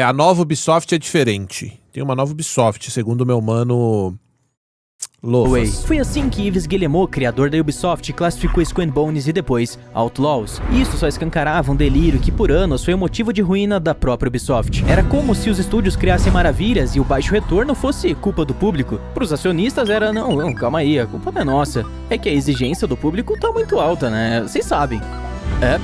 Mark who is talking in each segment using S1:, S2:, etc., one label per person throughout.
S1: A nova Ubisoft é diferente. Tem uma nova Ubisoft, segundo o meu mano Lofas.
S2: Foi assim que Yves Guillemot, criador da Ubisoft, classificou Skull and Bones e depois Outlaws. Isso só escancarava um delírio que por anos foi o motivo de ruína da própria Ubisoft. Era como se os estúdios criassem maravilhas e o baixo retorno fosse culpa do público. Para os acionistas era, não, calma aí, a culpa não é nossa. É que a exigência do público tá muito alta, né? Vocês sabem.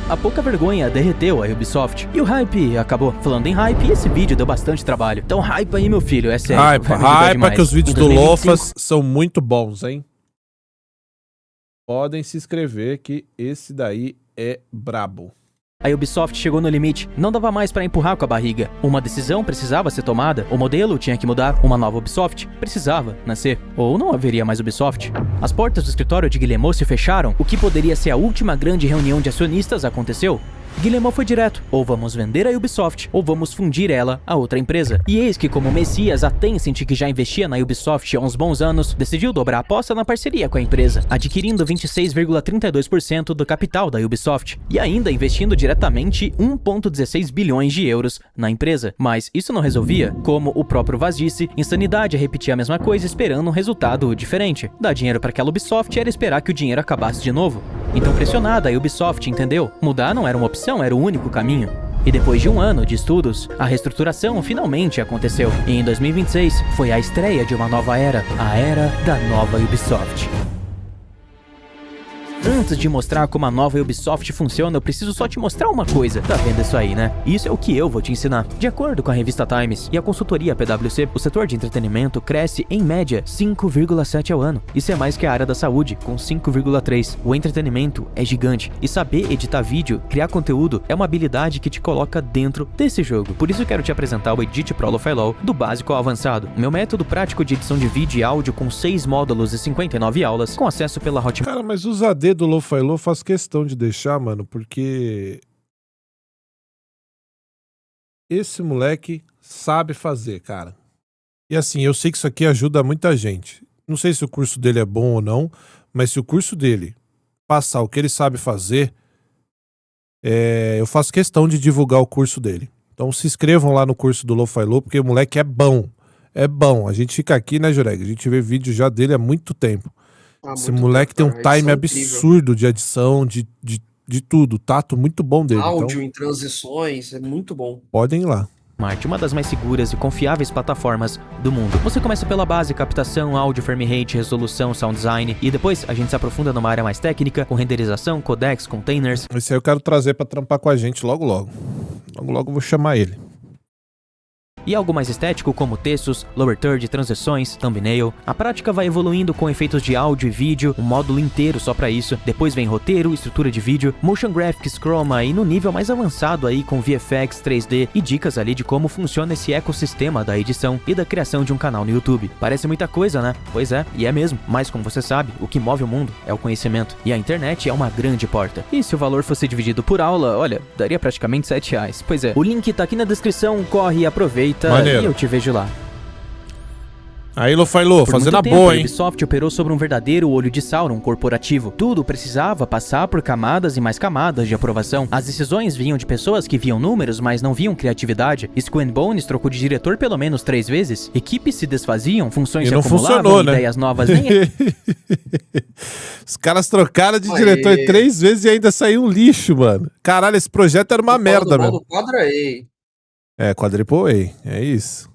S2: A pouca vergonha derreteu a Ubisoft e o hype acabou. Falando em hype, esse vídeo deu bastante trabalho. Então hype aí, meu filho, é sério.
S1: Hype que os vídeos do Lofas são muito bons, hein? Podem se inscrever que esse daí é brabo.
S2: A Ubisoft chegou no limite, não dava mais para empurrar com a barriga. Uma decisão precisava ser tomada, o modelo tinha que mudar, uma nova Ubisoft precisava nascer, ou não haveria mais Ubisoft. As portas do escritório de Guillemot se fecharam, o que poderia ser a última grande reunião de acionistas aconteceu. Guillemot foi direto, ou vamos vender a Ubisoft, ou vamos fundir ela a outra empresa. E eis que, como Messias, a Tencent, que já investia na Ubisoft há uns bons anos, decidiu dobrar a aposta na parceria com a empresa, adquirindo 26,32% do capital da Ubisoft, e ainda investindo diretamente 1,16 bilhões de euros na empresa. Mas isso não resolvia, como o próprio Vaz disse, insanidade é repetir a mesma coisa esperando um resultado diferente. Dar dinheiro para aquela Ubisoft era esperar que o dinheiro acabasse de novo. Então, pressionada, a Ubisoft entendeu, mudar não era uma opção, era o único caminho. E depois de um ano de estudos, a reestruturação finalmente aconteceu. E em 2026 foi a estreia de uma nova era, a era da nova Ubisoft. Antes de mostrar como a nova Ubisoft funciona, eu preciso só te mostrar uma coisa. Tá vendo isso aí, né? Isso é o que eu vou te ensinar. De acordo com a revista Times e a consultoria PwC, o setor de entretenimento cresce em média 5,7 ao ano. Isso é mais que a área da saúde, com 5,3. O entretenimento é gigante e saber editar vídeo, criar conteúdo, é uma habilidade que te coloca dentro desse jogo. Por isso eu quero te apresentar o Edit Pro Lo-Fi Law, do básico ao avançado. Meu método prático de edição de vídeo e áudio com 6 módulos e 59 aulas, com acesso pela Hotmart.
S1: Cara, mas os AD do Lo-Fi Law faz questão de deixar, mano, porque esse moleque sabe fazer, cara. E assim, eu sei que isso aqui ajuda muita gente. Não sei se o curso dele é bom ou não, mas se o curso dele passar o que ele sabe fazer, eu faço questão de divulgar o curso dele. Então se inscrevam lá no curso do Lo-Fi Law, porque o moleque é bom. É bom. A gente fica aqui, né, Jureg? A gente vê vídeo já dele há muito tempo. Esse moleque tem um time absurdo de edição, de tudo. Tato muito bom dele.
S3: Áudio
S1: então,
S3: em transições, é muito bom.
S1: Podem ir lá.
S2: Uma das mais seguras e confiáveis plataformas do mundo. Você começa pela base, captação, áudio, frame rate, resolução, sound design, e depois a gente se aprofunda numa área mais técnica, com renderização, codecs, containers.
S1: Esse aí eu quero trazer pra trampar com a gente logo logo. Logo logo eu vou chamar ele.
S2: E algo mais estético como textos, lower third, transições, thumbnail. A prática vai evoluindo com efeitos de áudio e vídeo, um módulo inteiro só pra isso. Depois vem roteiro, estrutura de vídeo, motion graphics, chroma e no nível mais avançado aí com VFX, 3D e dicas ali de como funciona esse ecossistema da edição e da criação de um canal no YouTube. Parece muita coisa, né? Pois é, e é mesmo. Mas como você sabe, o que move o mundo é o conhecimento. E a internet é uma grande porta. E se o valor fosse dividido por aula, olha, daria praticamente R$7. Pois é, o link tá aqui na descrição, corre e aproveita.
S1: Maneiro.
S2: E eu te vejo lá.
S1: Aí, Lo-Fi Law, fazendo a boa, hein?
S2: A Ubisoft operou sobre um verdadeiro olho de Sauron corporativo. Tudo precisava passar por camadas e mais camadas de aprovação. As decisões vinham de pessoas que viam números, mas não viam criatividade. Skull and Bones trocou de diretor pelo menos 3 vezes. Equipes se desfaziam, funções se acumulavam, ideias novas nem...
S1: Os caras trocaram de diretor 3 vezes e ainda saiu um lixo, mano. Caralho, esse projeto era uma merda, mesmo. Quadruple A, é isso.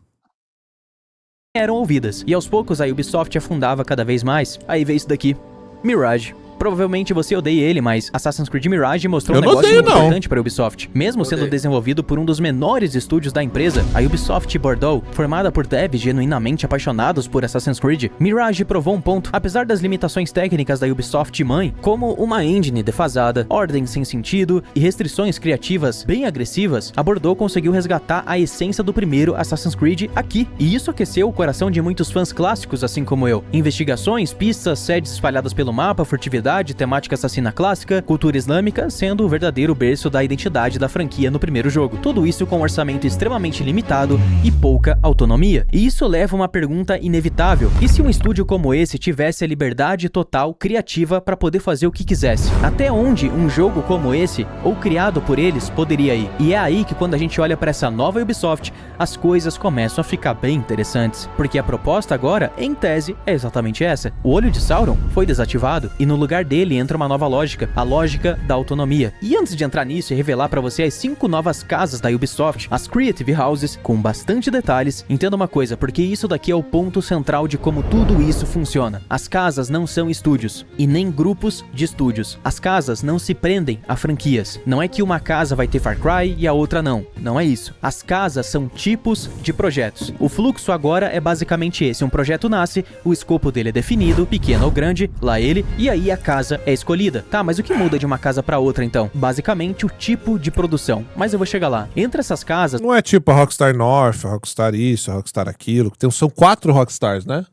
S2: Eram ouvidas, e aos poucos a Ubisoft afundava cada vez mais. Aí veio isso daqui, Mirage. Provavelmente você odeia ele, mas Assassin's Creed Mirage mostrou um negócio muito importante para a Ubisoft. Mesmo sendo desenvolvido por um dos menores estúdios da empresa, a Ubisoft Bordeaux, formada por devs genuinamente apaixonados por Assassin's Creed, Mirage provou um ponto. Apesar das limitações técnicas da Ubisoft mãe, como uma engine defasada, ordem sem sentido e restrições criativas bem agressivas, a Bordeaux conseguiu resgatar a essência do primeiro Assassin's Creed aqui. E isso aqueceu o coração de muitos fãs clássicos, assim como eu. Investigações, pistas, sedes espalhadas pelo mapa, furtividade, jogabilidade, temática assassina clássica, cultura islâmica, sendo o verdadeiro berço da identidade da franquia no primeiro jogo. Tudo isso com um orçamento extremamente limitado e pouca autonomia. E isso leva a uma pergunta inevitável: e se um estúdio como esse tivesse a liberdade total criativa para poder fazer o que quisesse? Até onde um jogo como esse, ou criado por eles, poderia ir? E é aí que, quando a gente olha para essa nova Ubisoft, as coisas começam a ficar bem interessantes, porque a proposta agora, em tese, é exatamente essa. O olho de Sauron foi desativado e no lugar dele entra uma nova lógica, a lógica da autonomia. E antes de entrar nisso e revelar para você as 5 novas casas da Ubisoft, as Creative Houses, com bastante detalhes, entenda uma coisa, porque isso daqui é o ponto central de como tudo isso funciona. As casas não são estúdios, e nem grupos de estúdios. As casas não se prendem a franquias. Não é que uma casa vai ter Far Cry e a outra não. Não é isso. As casas são tipos de projetos. O fluxo agora é basicamente esse: um projeto nasce, o escopo dele é definido, pequeno ou grande, lá ele, e aí a casa é escolhida. Tá, mas o que muda de uma casa pra outra então? Basicamente o tipo de produção. Mas eu vou chegar lá. Entre essas casas...
S1: Não é tipo a Rockstar North, a Rockstar isso, a Rockstar aquilo. São 4 Rockstars, né?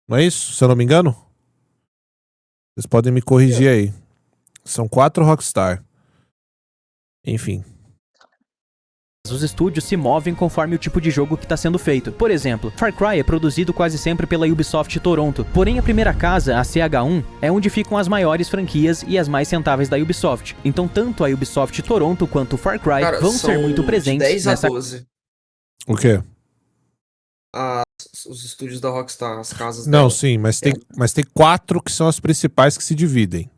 S1: Não é isso? Se eu não me engano? Vocês podem me corrigir aí. São 4 Rockstar. Enfim.
S2: Os estúdios se movem conforme o tipo de jogo que está sendo feito. Por exemplo, Far Cry é produzido quase sempre pela Ubisoft Toronto, porém a primeira casa, a CH1, é onde ficam as maiores franquias e as mais rentáveis da Ubisoft. Então tanto a Ubisoft Toronto quanto o Far Cry vão ser muito presentes
S3: 10
S2: nessa...
S3: a 12.
S1: O quê?
S3: Os estúdios da Rockstar, as casas
S1: Não,
S3: dela.
S1: sim, mas tem 4 que são as principais que se dividem.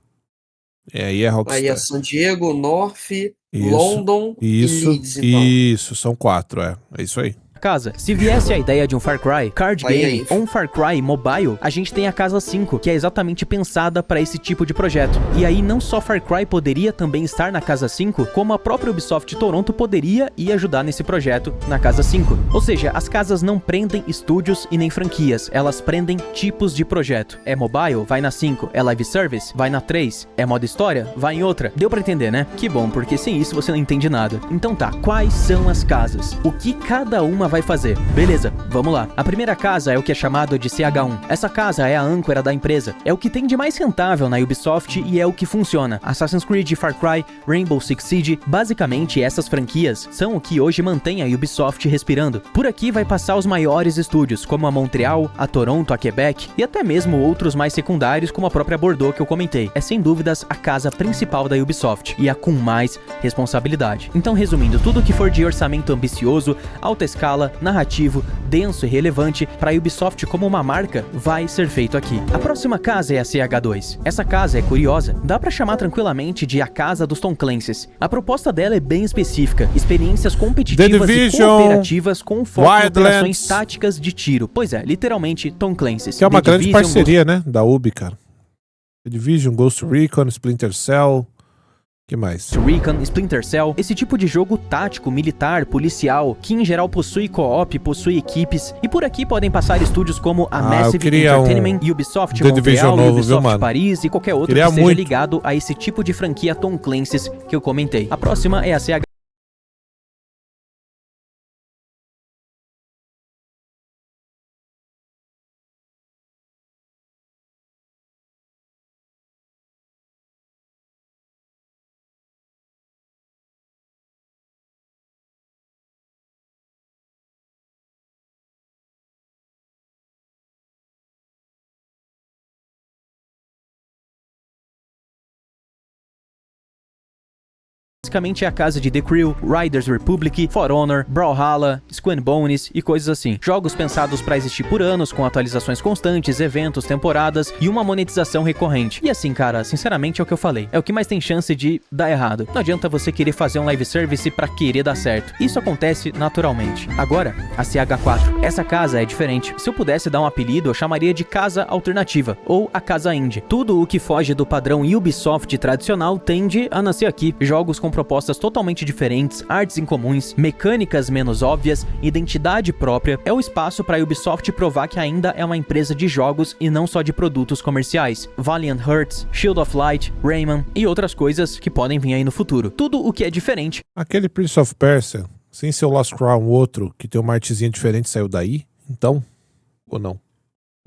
S1: Aí é Rockstar.
S3: Aí é San Diego, North,
S1: Isso,
S3: London e Leeds, então.
S1: Isso, são 4, é isso aí.
S2: Casa. Se viesse a ideia de um Far Cry card game
S3: Aí.
S2: ou um Far Cry mobile, a gente tem a Casa 5, que é exatamente pensada para esse tipo de projeto. E aí não só Far Cry poderia também estar na Casa 5, como a própria Ubisoft Toronto poderia e ajudar nesse projeto na Casa 5. Ou seja, as casas não prendem estúdios e nem franquias, elas prendem tipos de projeto. É mobile? Vai na 5. É live service? Vai na 3. É modo história? Vai em outra. Deu pra entender, né? Que bom, porque sem isso você não entende nada. Então tá, quais são as casas? O que cada uma vai fazer? Beleza, vamos lá. A primeira casa é o que é chamado de CH1. Essa casa é a âncora da empresa. É o que tem de mais rentável na Ubisoft e é o que funciona. Assassin's Creed, Far Cry, Rainbow Six Siege, basicamente essas franquias são o que hoje mantém a Ubisoft respirando. Por aqui vai passar os maiores estúdios, como a Montreal, a Toronto, a Quebec e até mesmo outros mais secundários, como a própria Bordeaux que eu comentei. É sem dúvidas a casa principal da Ubisoft e a com mais responsabilidade. Então, resumindo, tudo que for de orçamento ambicioso, alta escala, narrativo, denso e relevante para a Ubisoft como uma marca, vai ser feito aqui. A próxima casa é a CH2. Essa casa é curiosa, dá para chamar tranquilamente de a casa dos Tom Clancy's. A proposta dela é bem específica, experiências competitivas e cooperativas com foco em operações táticas de tiro. Pois é, literalmente Tom Clancy's.
S1: Que é uma grande parceria, né, da Ubi, cara. The Division, Ghost Recon, Splinter Cell... Que mais?
S2: Recon, Splinter Cell, esse tipo de jogo tático, militar, policial, que em geral possui co-op, possui equipes, e por aqui podem passar estúdios como a Massive Entertainment, Ubisoft Montreal,
S1: novo,
S2: Ubisoft Paris e qualquer outro que seja ligado a esse tipo de franquia Tom Clancy's que eu comentei. A próxima é a CH. Basicamente é a casa de The Crew, Riders Republic, For Honor, Brawlhalla, Skull and Bones e coisas assim. Jogos pensados para existir por anos, com atualizações constantes, eventos, temporadas e uma monetização recorrente. E assim, cara, sinceramente é o que eu falei. É o que mais tem chance de dar errado. Não adianta você querer fazer um live service pra querer dar certo. Isso acontece naturalmente. Agora, a CH4. Essa casa é diferente. Se eu pudesse dar um apelido, eu chamaria de Casa Alternativa, ou a Casa Indie. Tudo o que foge do padrão Ubisoft tradicional tende a nascer aqui. Jogos com propostas totalmente diferentes, artes incomuns, mecânicas menos óbvias, identidade própria, é o espaço para a Ubisoft provar que ainda é uma empresa de jogos e não só de produtos comerciais. Valiant Hearts, Shield of Light, Rayman e outras coisas que podem vir aí no futuro. Tudo o que é diferente.
S1: Aquele Prince of Persia, sem ser o Lost Crown, outro, que tem uma artezinha diferente, saiu daí? Então? Ou não?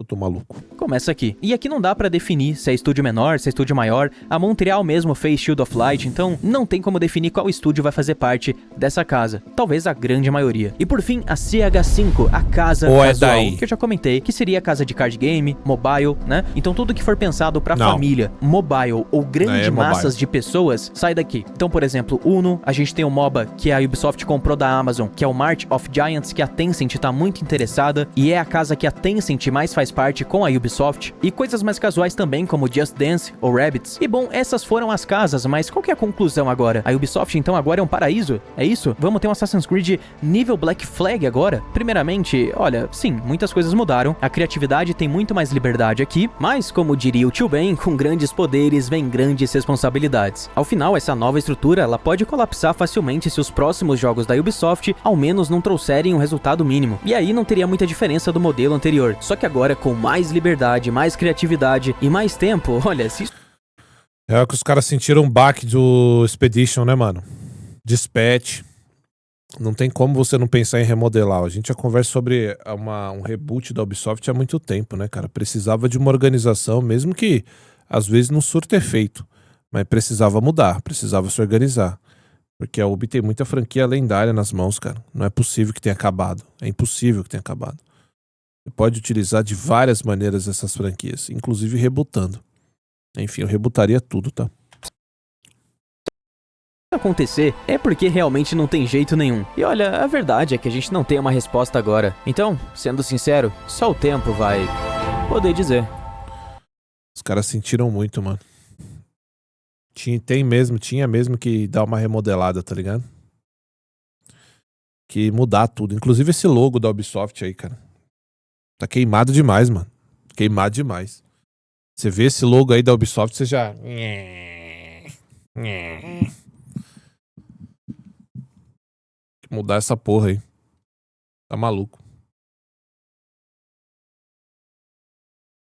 S1: Eu tô maluco.
S2: Começa aqui. E aqui não dá pra definir se é estúdio menor, se é estúdio maior. A Montreal mesmo fez Shield of Light, então não tem como definir qual estúdio vai fazer parte dessa casa. Talvez a grande maioria. E por fim, a CH5, a casa casual, que eu já comentei, que seria a casa de card game, mobile, né? Então tudo que for pensado pra família, mobile ou grandes massas de pessoas, sai daqui. Então, por exemplo, Uno, a gente tem o MOBA que a Ubisoft comprou da Amazon, que é o March of Giants, que a Tencent tá muito interessada, e é a casa que a Tencent mais faz parte com a Ubisoft, e coisas mais casuais também, como Just Dance ou Rabbids. E bom, essas foram as casas, mas qual que é a conclusão agora? A Ubisoft então agora é um paraíso? É isso? Vamos ter um Assassin's Creed nível Black Flag agora? Primeiramente, olha, sim, muitas coisas mudaram, a criatividade tem muito mais liberdade aqui, mas como diria o tio Ben, com grandes poderes vem grandes responsabilidades. Ao final, essa nova estrutura, ela pode colapsar facilmente se os próximos jogos da Ubisoft ao menos não trouxerem um resultado mínimo, e aí não teria muita diferença do modelo anterior, só que agora com mais liberdade, mais criatividade e mais tempo, olha, se...
S1: É que os caras sentiram um baque do Expedition, né, mano? Dispatch. Não tem como você não pensar em remodelar. A gente já conversa sobre um reboot da Ubisoft há muito tempo, né, cara? Precisava de uma organização, mesmo que às vezes não surta efeito. Mas precisava mudar, precisava se organizar. Porque a Ubi tem muita franquia lendária nas mãos, cara. Não é possível que tenha acabado. É impossível que tenha acabado. Você pode utilizar de várias maneiras essas franquias, inclusive rebutando. Enfim, eu rebutaria tudo, tá?
S2: acontecer é porque realmente não tem jeito nenhum. E olha, a verdade é que a gente não tem uma resposta agora. Então, sendo sincero, só o tempo vai poder dizer.
S1: Os caras sentiram muito, mano. Tinha mesmo que dar uma remodelada, tá ligado? Que mudar tudo. Inclusive esse logo da Ubisoft aí, cara. Tá queimado demais, mano. Queimado demais. Você vê esse logo aí da Ubisoft, você já... Mudar essa porra aí. Tá maluco.